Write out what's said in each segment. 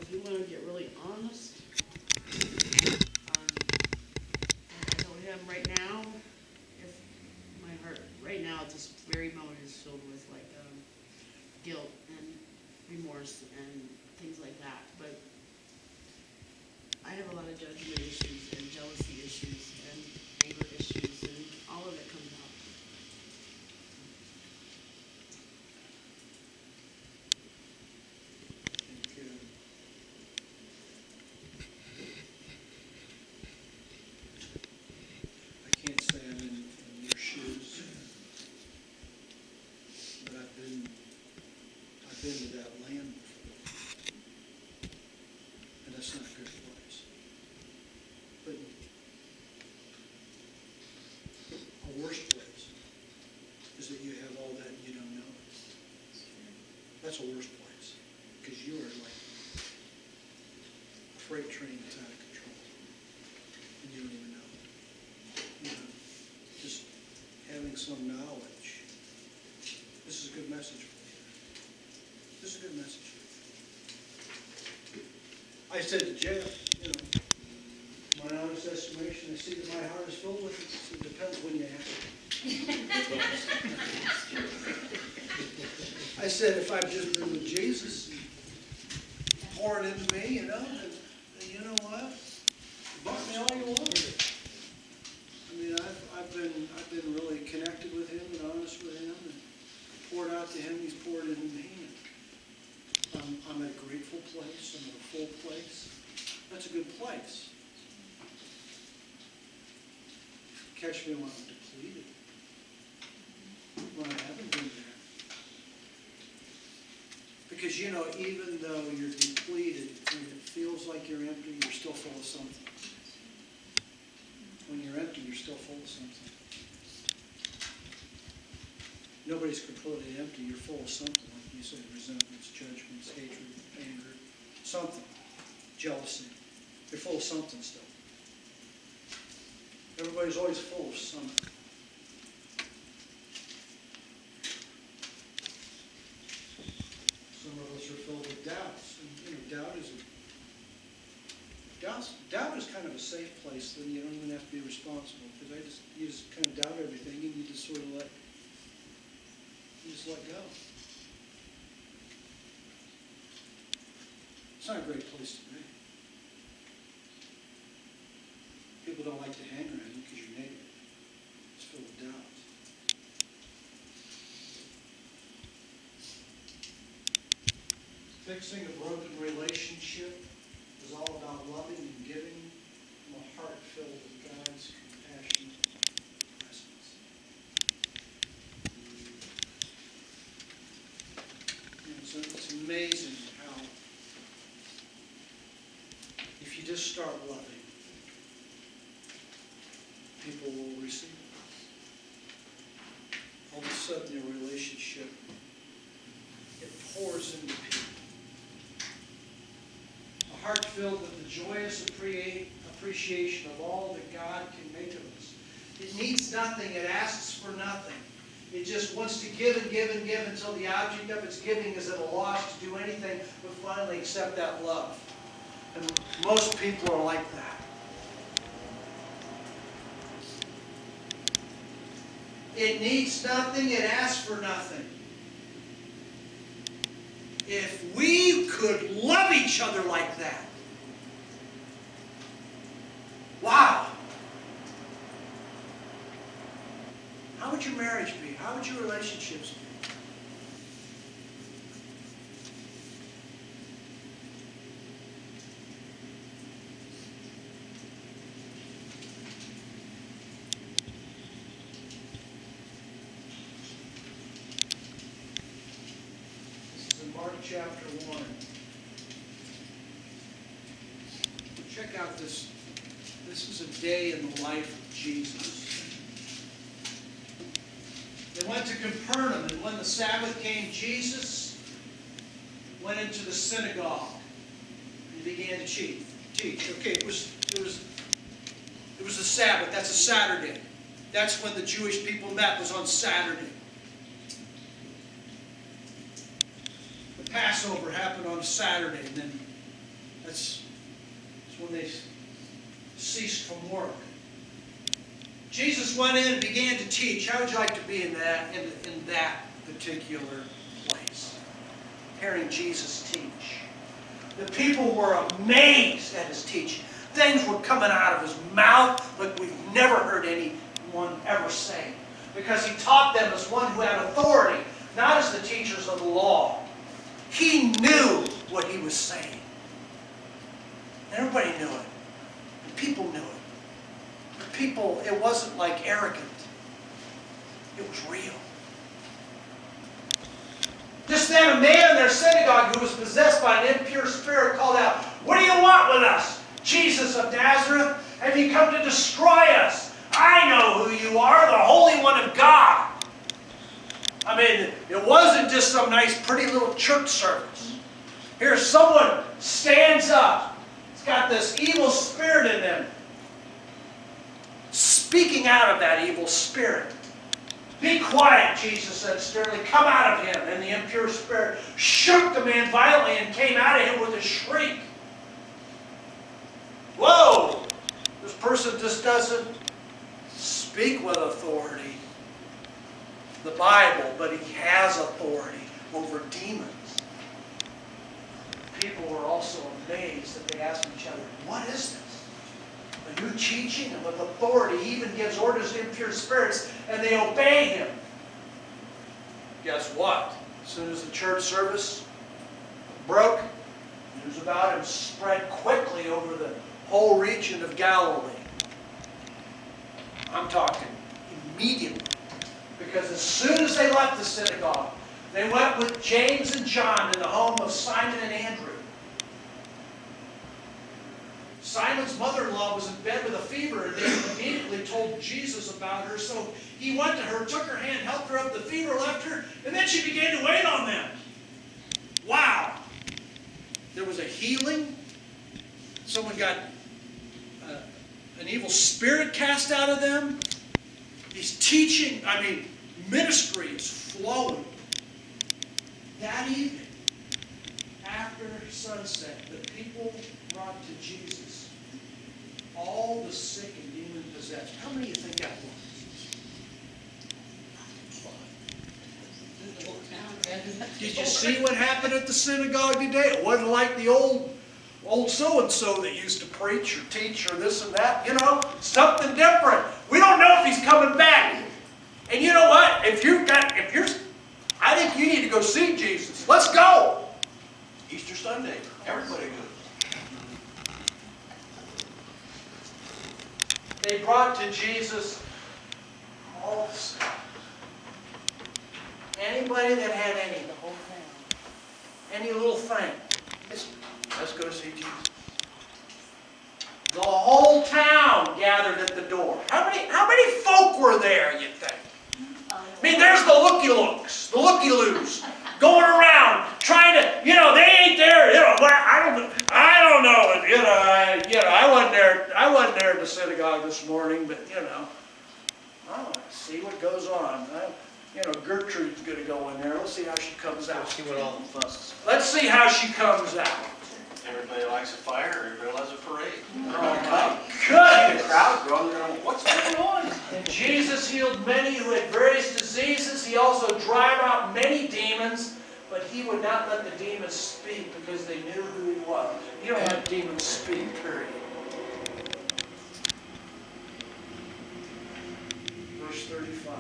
if you want to get really honest, I told him right now, if my heart, right now, at this very moment is filled with like guilt and remorse and things like that. But I have a lot of judgment issues and jealousy issues and anger issues, and all of it comes out. I can't say I'm in your shoes, but I've been to that land before, and that's not a good place. But a worse place is that you have all that and you don't know it. That's a worse place, because you are like a freight train that's out of control, and you don't even know it. You know, just having some knowledge. This is a good message for you. This is a good message for you. I said to Jeff, you know, my honest estimation, I see that my heart is filled with it. It depends when you ask. I said, if I've just been with Jesus, pouring into me, you know, then you know what? Bought me all you want. I mean, I've been really connected with him and honest with him, and poured out to him. He's poured into me. I'm at a grateful place. I'm at a full place. That's a good place. Catch me when I'm depleted, when I haven't been there. Because, you know, even though you're depleted and it feels like you're empty, you're still full of something. When you're empty, you're still full of something. Nobody's completely empty. You're full of something, like you said, resentments, judgments, hatred, anger, something, jealousy. You're full of something still. Everybody's always full of something. Some of us are filled with doubts. And, you know, doubt is kind of a safe place. Then you don't even have to be responsible, because you just kind of doubt everything, and you just sort of let go. It's not a great place to be. People don't like to hang around you because you're negative. It's full of doubt. Fixing a broken relationship is all about loving and giving from a heart filled with God's compassionate presence. You know, it's amazing how, if you just start loving, people will receive it. All of a sudden, your relationship, it pours into people. A heart filled with the joyous appreciation of all that God can make of us. It needs nothing. It asks for nothing. It just wants to give and give and give until the object of its giving is at a loss to do anything but finally accept that love. And most people are like that. It needs nothing, it asks for nothing. If we could love each other like that, wow! How would your marriage be? How would your relationships be? Mark chapter 1. Check out this. This is a day in the life of Jesus. They went to Capernaum, and when the Sabbath came, Jesus went into the synagogue and began to teach. Okay, it was the Sabbath. That's a Saturday. That's when the Jewish people met, was on Saturday. Passover happened on Saturday, and then That's when they ceased from work. Jesus went in and began to teach. How would you like to be in that particular place? Hearing Jesus teach. The people were amazed at his teaching. Things were coming out of his mouth like we've never heard anyone ever say. Because he taught them as one who had authority, not as the teachers of the law. He knew what he was saying. And everybody knew it. And people knew it. The people, it wasn't like arrogant. It was real. Just then a man in their synagogue who was possessed by an impure spirit called out, "What do you want with us, Jesus of Nazareth? Have you come to destroy us? I know who you are, the Holy One of God." I mean, it wasn't just some nice, pretty little church service. Here someone stands up. It's got this evil spirit in them. Speaking out of that evil spirit. "Be quiet," Jesus said sternly. "Come out of him." And the impure spirit shook the man violently and came out of him with a shriek. Whoa! This person just doesn't speak with authority, the Bible, but he has authority over demons. People were also amazed that they asked each other, "What is this? A new teaching and with authority. He even gives orders to impure spirits and they obey him." Guess what? As soon as the church service broke, news about him spread quickly over the whole region of Galilee. I'm talking immediately. Because as soon as they left the synagogue, they went with James and John to the home of Simon and Andrew. Simon's mother-in-law was in bed with a fever, and they immediately told Jesus about her. So he went to her, took her hand, helped her up, the fever left her, and then she began to wait on them. Wow! There was a healing. Someone got an evil spirit cast out of them. He's teaching, ministry is flowing. That evening, after sunset, the people brought to Jesus all the sick and demon-possessed. How many do you think that was? Did you see what happened at the synagogue today? It wasn't like the old so-and-so that used to preach or teach or this and that. Something different. We don't know if he's coming back. And you know what? I think you need to go see Jesus. Let's go. Easter Sunday. Everybody goes. They brought to Jesus all the stuff. Anybody that had any little thing. Let's go see Jesus. The whole town gathered at the door. How many folk were there, you think? There's the looky-loos, the looky-loos, going around trying to, they ain't there. I don't know. I wasn't there at the synagogue this morning, but I want to see what goes on. Gertrude's going to go in there. Let's see how she comes out. Let's see what all the fuss is. Let's see how she comes out. Everybody likes a fire, everybody loves a parade. Oh my The goodness! crowd growing, they're going, what's going on? And Jesus healed many who had various diseases. He also drove out many demons, but he would not let the demons speak because they knew who he was. You don't have demons speak, period. Verse 35.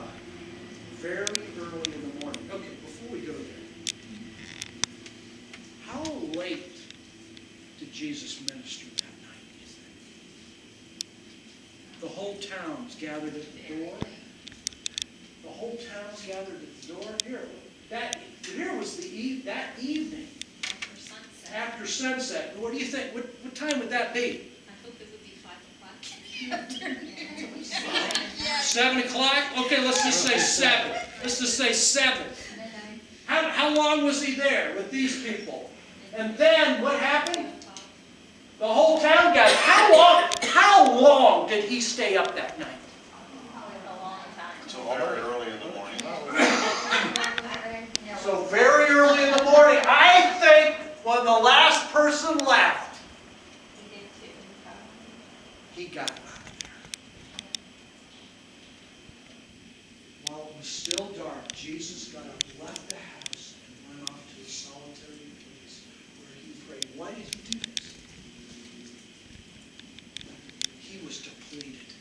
Very early in the morning. Okay, before we go there. How late did Jesus minister that night, do you think? The whole town's gathered at the door. The whole town's gathered at the door. Here was that evening. After sunset. What do you think? What time would that be? I hope it would be 5 o'clock. 7 o'clock? Okay, let's just say 7. Let's just say 7. How long was he there with these people? And then what happened? The whole town gathered. How long did he stay up that night? A long time. So very early in the morning. So very early in the morning. I think when the last person left, got out of there. While it was still dark, Jesus got up, left the house, and went off to a solitary place where he prayed. Why did he do this? He was depleted.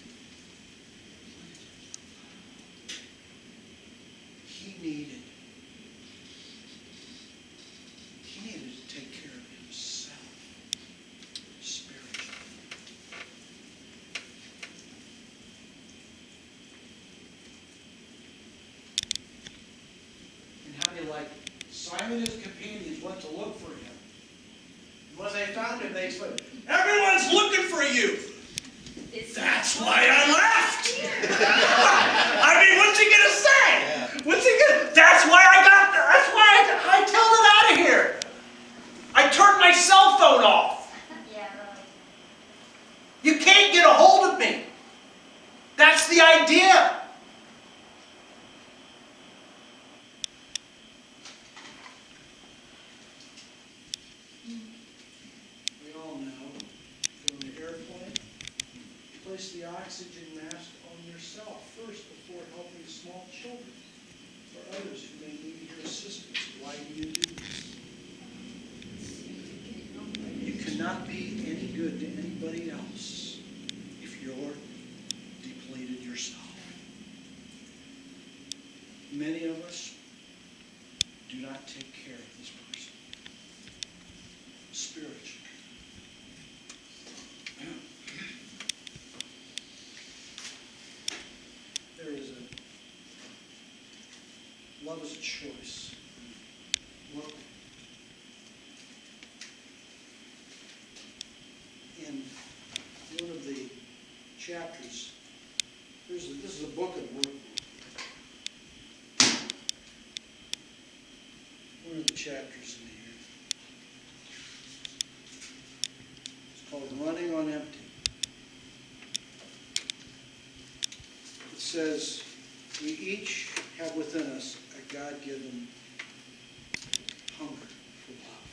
He needed to take care of himself spiritually. And how many like Simon and his companions went to look for him? And when they found him, they said, "Everyone's looking for you." That's why I left. I mean, what's he gonna say? What's he gonna? That's why I tell it out of here. I turned my cell phone off. Yeah, really. You can't get a hold of me. That's the idea. We all know, go on the airplane, place the oxygen mask on yourself first before helping small children or others who may need your assistance. Why do you do this? You cannot be any good to anybody else if you're depleted yourself. Many of us do not take care of this person spiritually. There is love is a choice. Look, in one of the chapters, this is a book of workbook. One of the chapters in here. It's called Running on Empty. It says, we each have within us a God-given hunger for love.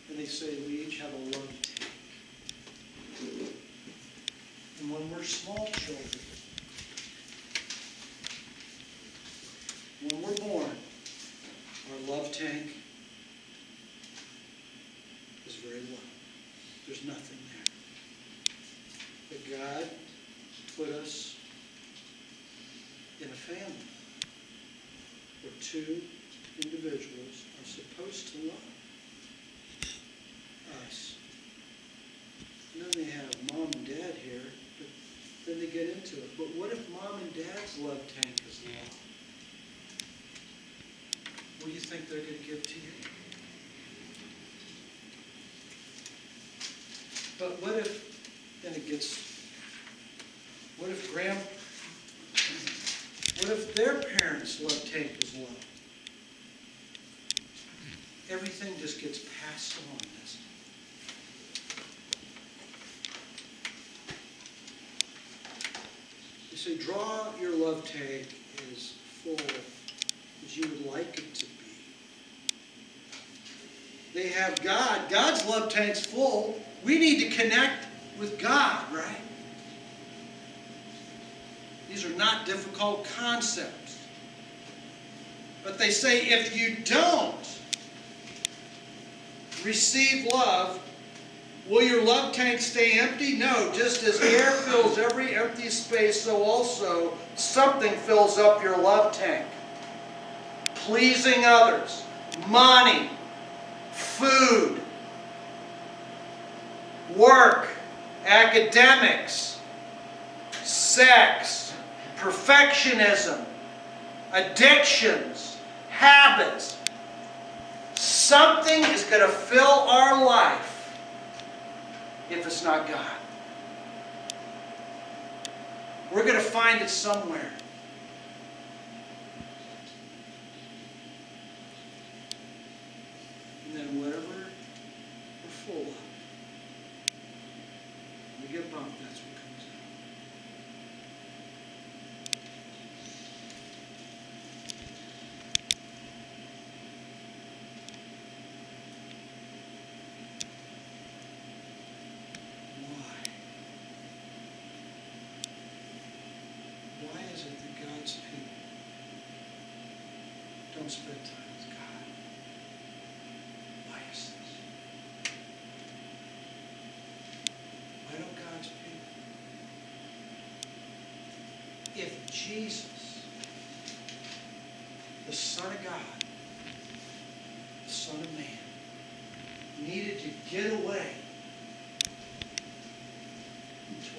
And they say we each have a love tank. And when we're small children, when we're born, our love tank is very low. There's nothing there. But God put us in a family where two individuals are supposed to love us. And then they have mom and dad here, but then they get into it. But what if mom and dad's love tank is low? What do you think they're going to give to you? But what if, then it gets, what if their parents' love tank is low? Everything just gets passed on, doesn't it? You say, draw your love tank as full as you would like it to be. They have God. God's love tank's full. We need to connect with God, right? These are not difficult concepts. But they say if you don't receive love, will your love tank stay empty? No, just as air fills every empty space, so also something fills up your love tank. Pleasing others, money, food, work, academics, sex, perfectionism, addictions, habits. Something is going to fill our life if it's not God. We're going to find it somewhere. And then whatever we're full of, when we get bumped, that's what comes out. Why? Jesus, the Son of God, the Son of Man, needed to get away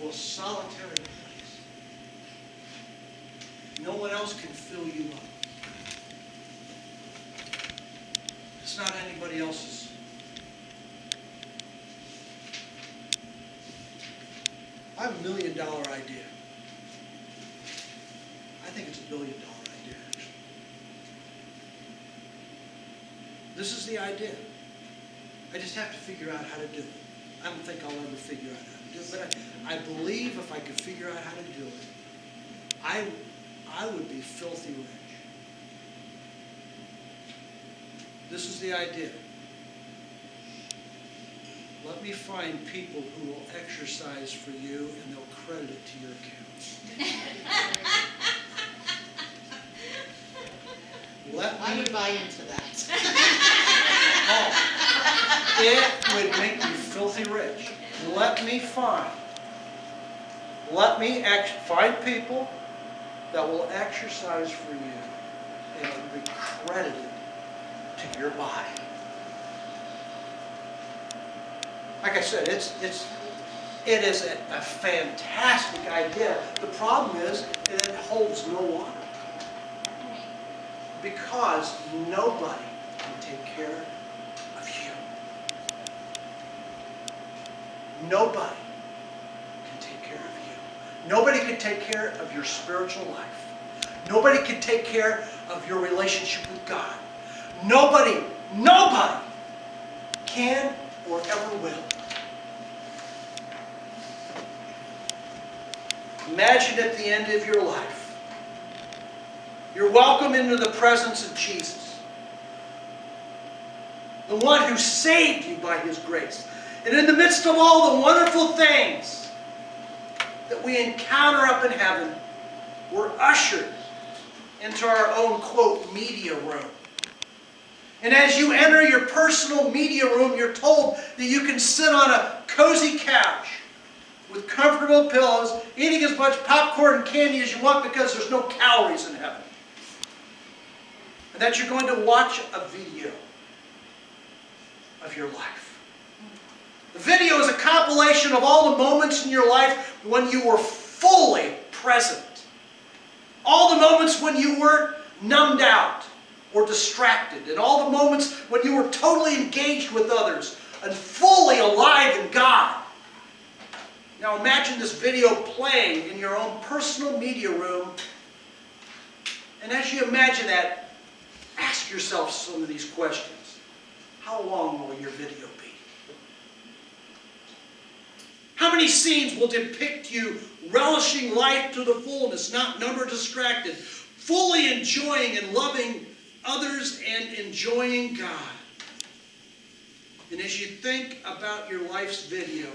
to a solitary place. No one else can fill you up. It's not anybody else's. I have $1 million idea. I think it's $1 billion idea, actually. This is the idea. I just have to figure out how to do it. I don't think I'll ever figure out how to do it, but I believe if I could figure out how to do it, I would be filthy rich. This is the idea. Let me find people who will exercise for you and they'll credit it to your account. I would buy into that. Oh, it would make me filthy rich. Let me find people that will exercise for you and it will be credited to your buy. Like I said, it is a fantastic idea. The problem is that it holds no water. Because nobody can take care of you. Nobody can take care of you. Nobody can take care of your spiritual life. Nobody can take care of your relationship with God. Nobody can or ever will. Imagine at the end of your life, you're welcomed into the presence of Jesus, the one who saved you by His grace. And in the midst of all the wonderful things that we encounter up in heaven, we're ushered into our own, quote, media room. And as you enter your personal media room, you're told that you can sit on a cozy couch with comfortable pillows, eating as much popcorn and candy as you want because there's no calories in heaven. And that you're going to watch a video of your life. The video is a compilation of all the moments in your life when you were fully present. All the moments when you weren't numbed out or distracted. And all the moments when you were totally engaged with others and fully alive in God. Now imagine this video playing in your own personal media room. And as you imagine that, ask yourself some of these questions. How long will your video be? How many scenes will depict you relishing life to the fullness, not number distracted, fully enjoying and loving others and enjoying God? And as you think about your life's video,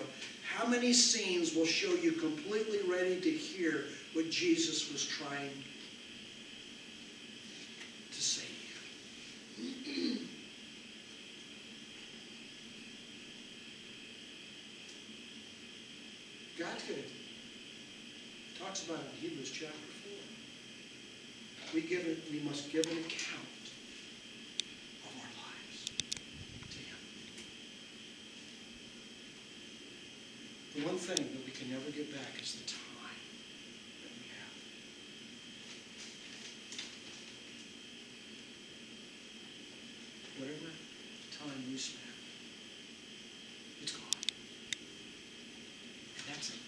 how many scenes will show you completely ready to hear what Jesus was trying to say to you? God's going to talks about it in Hebrews chapter 4. We must give an account of our lives to Him. The one thing that we can never get back is the time that we have. Whatever time you spend, it's gone. And that's a gift.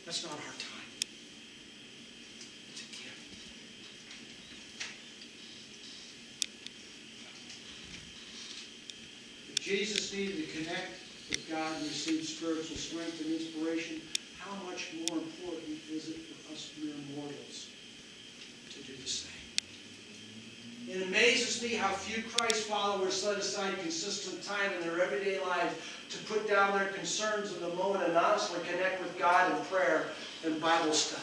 That's not our time. It's a gift. If Jesus needed to connect with God and receive spiritual strength and inspiration, how much more important is it for us mere mortals to do the same? It amazes me how few Christ followers set aside consistent time in their everyday lives to put down their concerns in the moment and honestly connect with God in prayer and Bible study.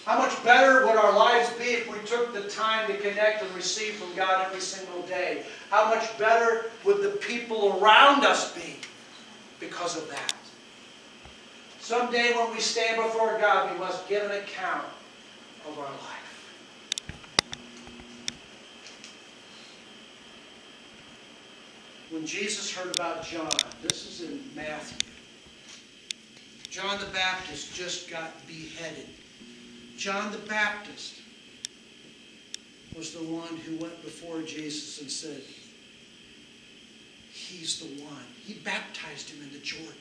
How much better would our lives be if we took the time to connect and receive from God every single day? How much better would the people around us be because of that? Someday when we stand before God, we must give an account of our life. When Jesus heard about John, this is in Matthew. John the Baptist just got beheaded. John the Baptist was the one who went before Jesus and said, he's the one. He baptized him in the Jordan.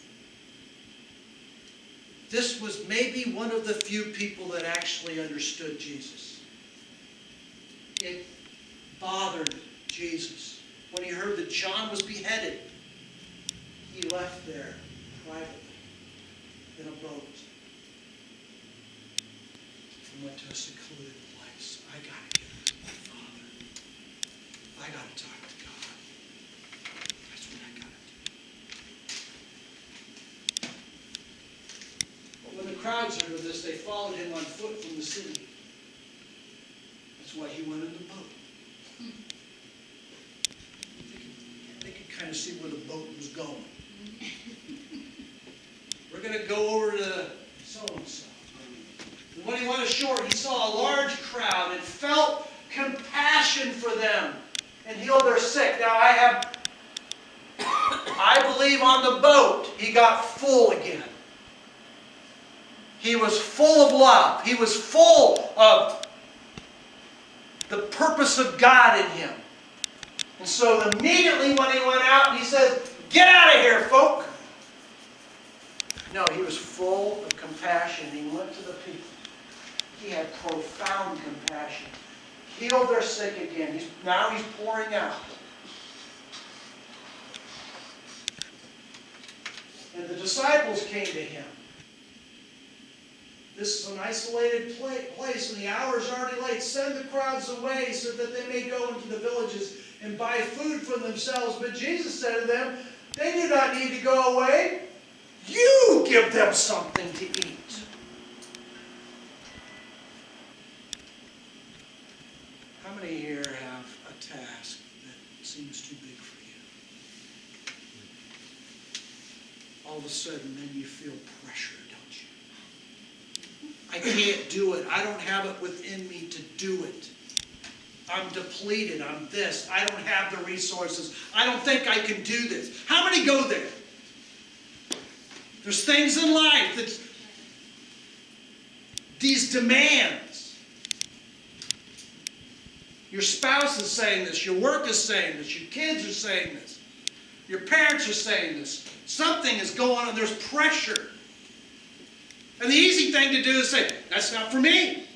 This was maybe one of the few people that actually understood Jesus. It bothered Jesus. When he heard that John was beheaded, he left there privately in a boat and went to a secluded place. I got to get to my Father. I got to talk to God. That's what I got to do. But when the crowds heard of this, they followed him on foot from the city. That's why he went in the boat. They could kind of see where the boat was going. We're going to go over to so-and-so. And when he went ashore, he saw a large crowd and felt compassion for them and healed their sick. Now I believe on the boat, he got full again. He was full of love. He was full of the purpose of God in him. And so immediately when he went out, he said, "Get out of here, folk." No, he was full of compassion. He went to the people. He had profound compassion. Healed their sick again. Now he's pouring out. And the disciples came to him. This is an isolated place, and the hour is already late. Send the crowds away so that they may go into the villages and buy food for themselves. But Jesus said to them, they do not need to go away. You give them something to eat. How many here have a task that seems too big for you? All of a sudden, then you feel pressure, don't you? I can't do it. I don't have it within me to do it. I'm depleted. I'm this. I don't have the resources. I don't think I can do this. How many go there? There's things in life that these demands. Your spouse is saying this. Your work is saying this. Your kids are saying this. Your parents are saying this. Something is going on. There's pressure. And the easy thing to do is say, that's not for me.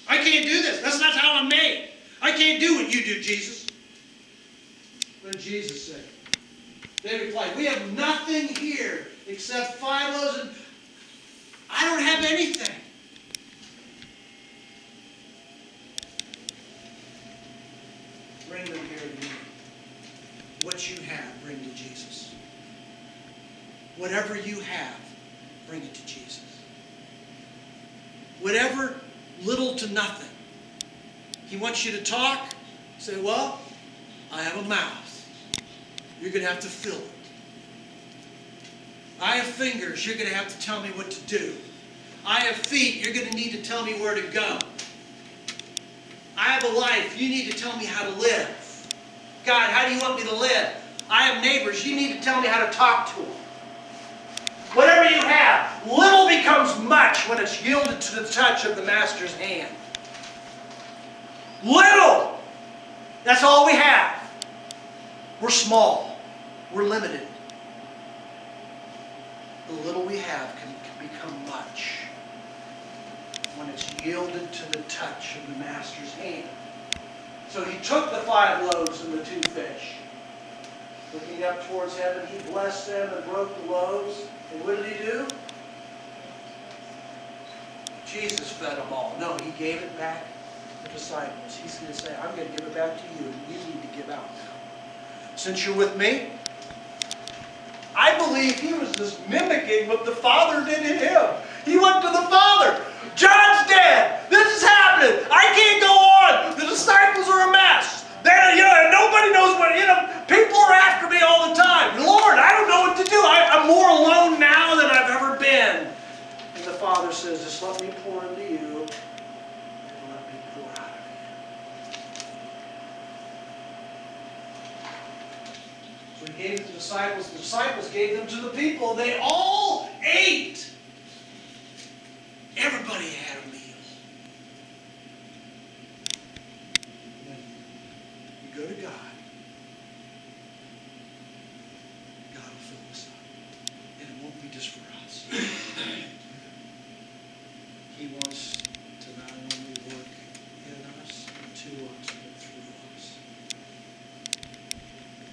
I can't do this. That's not how I'm made. I can't do what you do, Jesus. What did Jesus say? They replied, we have nothing here except 5 loaves and I don't have anything. Bring them here to me. What you have, bring to Jesus. Whatever you have, bring it to Jesus. Whatever, little to nothing. He wants you to talk. Say, well, I have a mouth. You're going to have to fill it. I have fingers. You're going to have to tell me what to do. I have feet. You're going to need to tell me where to go. I have a life. You need to tell me how to live. God, how do you want me to live? I have neighbors. You need to tell me how to talk to them. Whatever you have, little becomes much when it's yielded to the touch of the Master's hand. Little! That's all we have. We're small. We're limited. The little we have can become much when it's yielded to the touch of the Master's hand. So he took the 5 loaves and the 2 fish. Looking up towards heaven, he blessed them and broke the loaves. And what did he do? Jesus fed them all. No, he gave it back to the disciples. He's going to say, I'm going to give it back to you, and you need to give out now. Since you're with me, I believe he was just mimicking what the Father did to him. He went to the Father. John's dead. This is happening. I can't go on. The disciples are a mess. Nobody knows what, people are after me all the time. Lord, I don't know what to do. I'm more alone now than I've ever been. So he gave the disciples gave them to the people, they all ate. Everybody had a meal. When you go to God, God will fill us up. And it won't be just for us. He wants to not only work in us and to us, but through us.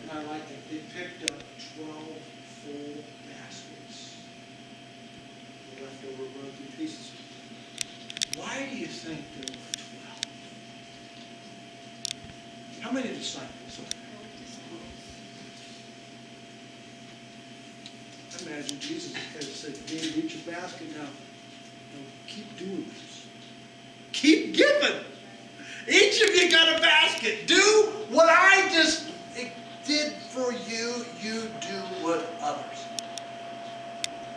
And I like that they picked up 12 full baskets of leftover broken pieces. Why do you think there were 12? How many disciples are there? I imagine Jesus had said, "Gave each a basket now. Keep doing this. Keep giving. Each of you got a basket. Do what I just did for you. You do what others."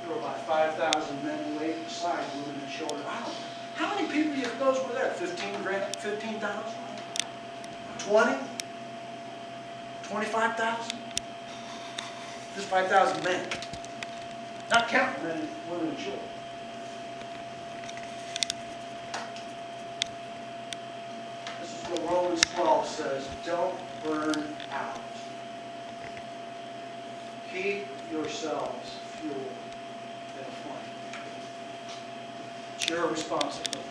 There were about 5,000 men laid beside women and children. I don't know. How many people do you suppose were there? 15,000? 20? 25,000? Just 5,000 men. Not counting men, women, and children. This is what Romans 12 says. Don't burn out. Keep yourselves fueled and aflame. It's your responsibility.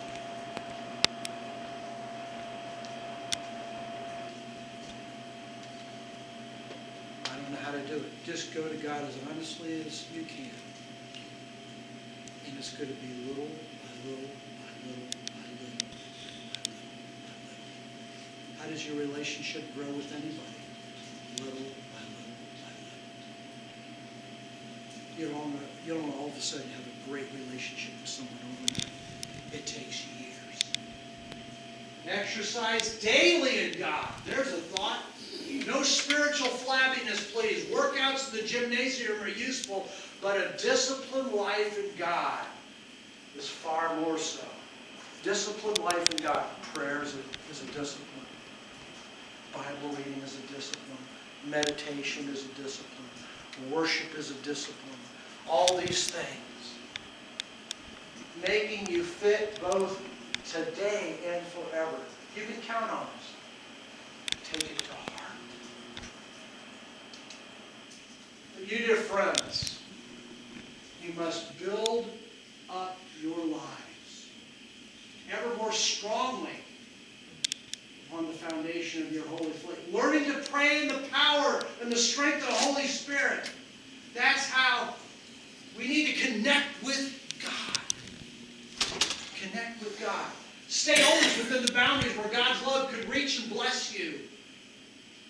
I don't know how to do it. Just go to God as honestly as you can. And it's going to be little by little by little by little by little by little. How does your relationship grow with anybody? Little by little by little. You don't all of a sudden have a great relationship with someone overnight. It takes years. Exercise daily in God. There's a thought. No spiritual flabbiness, please. Workouts in the gymnasium are useful, but a disciplined life in God is far more so. Disciplined life in God. Prayer is a discipline. Bible reading is a discipline. Meditation is a discipline. Worship is a discipline. All these things making you fit both today and forever. You can count on us. Take it to heart. But you, dear friends, you must build up your lives ever more strongly on the foundation of your holy faith. Learning to pray in the power and the strength of the Holy Spirit. That's how we need to connect with God. Connect with God. Stay always within the boundaries where God's love could reach and bless you.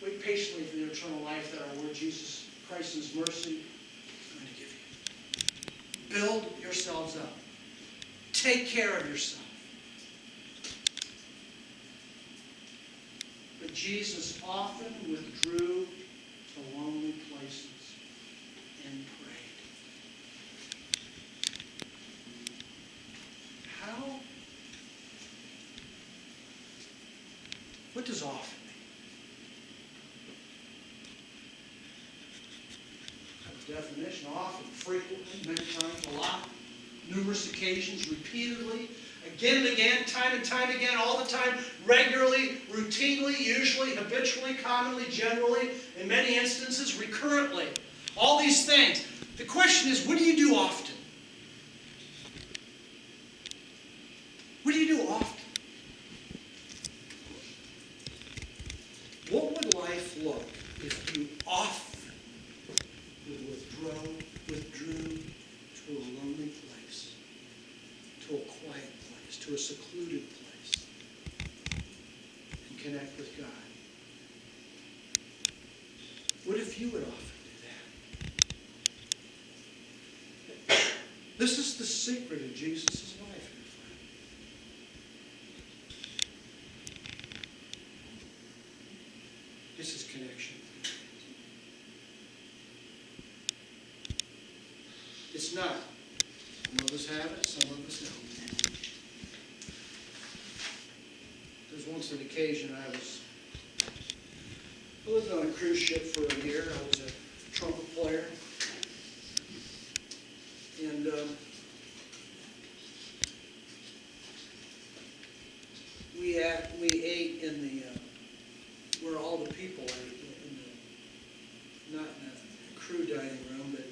Wait patiently for the eternal life that our Lord Jesus Christ in His mercy is going to give you. Build yourselves up. Take care of yourself. But Jesus often withdrew to lonely places and prayed. How? What does often mean? The definition: often, frequently, many times, a lot, numerous occasions, repeatedly, again and again, time and time again, all the time, regularly, routinely, usually, habitually, commonly, generally, in many instances, recurrently. All these things. The question is, what do you do often? What do you do often? What would life look if you often withdrew to a lonely place, to a quiet place, to a secluded place, and connect with God? What if you would often do that? This is the secret of Jesus' life, dear friend. This is connection. It's not. Some of us have it, some of us don't. There's once an occasion I lived on a cruise ship for a year. I was a trumpet player. And we ate in the, where all the people ate, in the, not in a crew dining room, but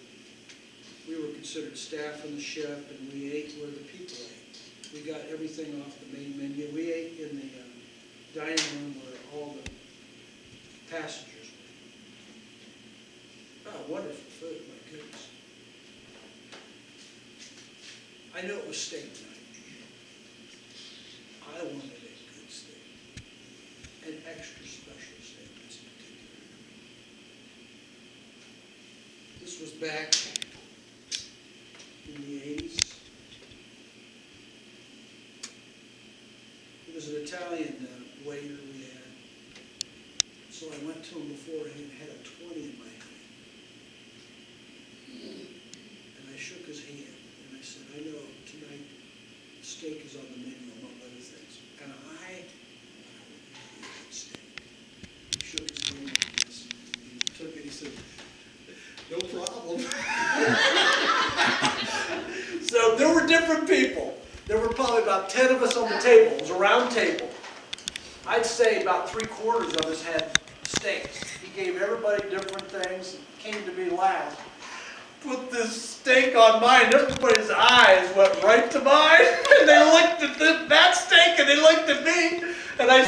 we were considered staff and the chef, and we ate where the people ate. We got everything off the main menu. We ate in the dining room where all the passengers were. Oh, wonderful food, my goodness. I know it was steak night. I wanted a good steak, an extra special steak in particular. This was back in the 80s. It was an Italian waiter we had. So I went to him beforehand and had a 20 in my hand. And I shook his hand and I said, I know tonight steak is on the menu among other things. And I want a good steak. He shook his hand like this. He took it, he said, no problem. So there were different people. There were probably about 10 of us on the table. It was a round table. I'd say about 3/4 of us had steaks. He gave everybody different things. It came to be last. Put this steak on mine. Everybody's eyes went right to mine. And they looked at that steak and they looked at me. And I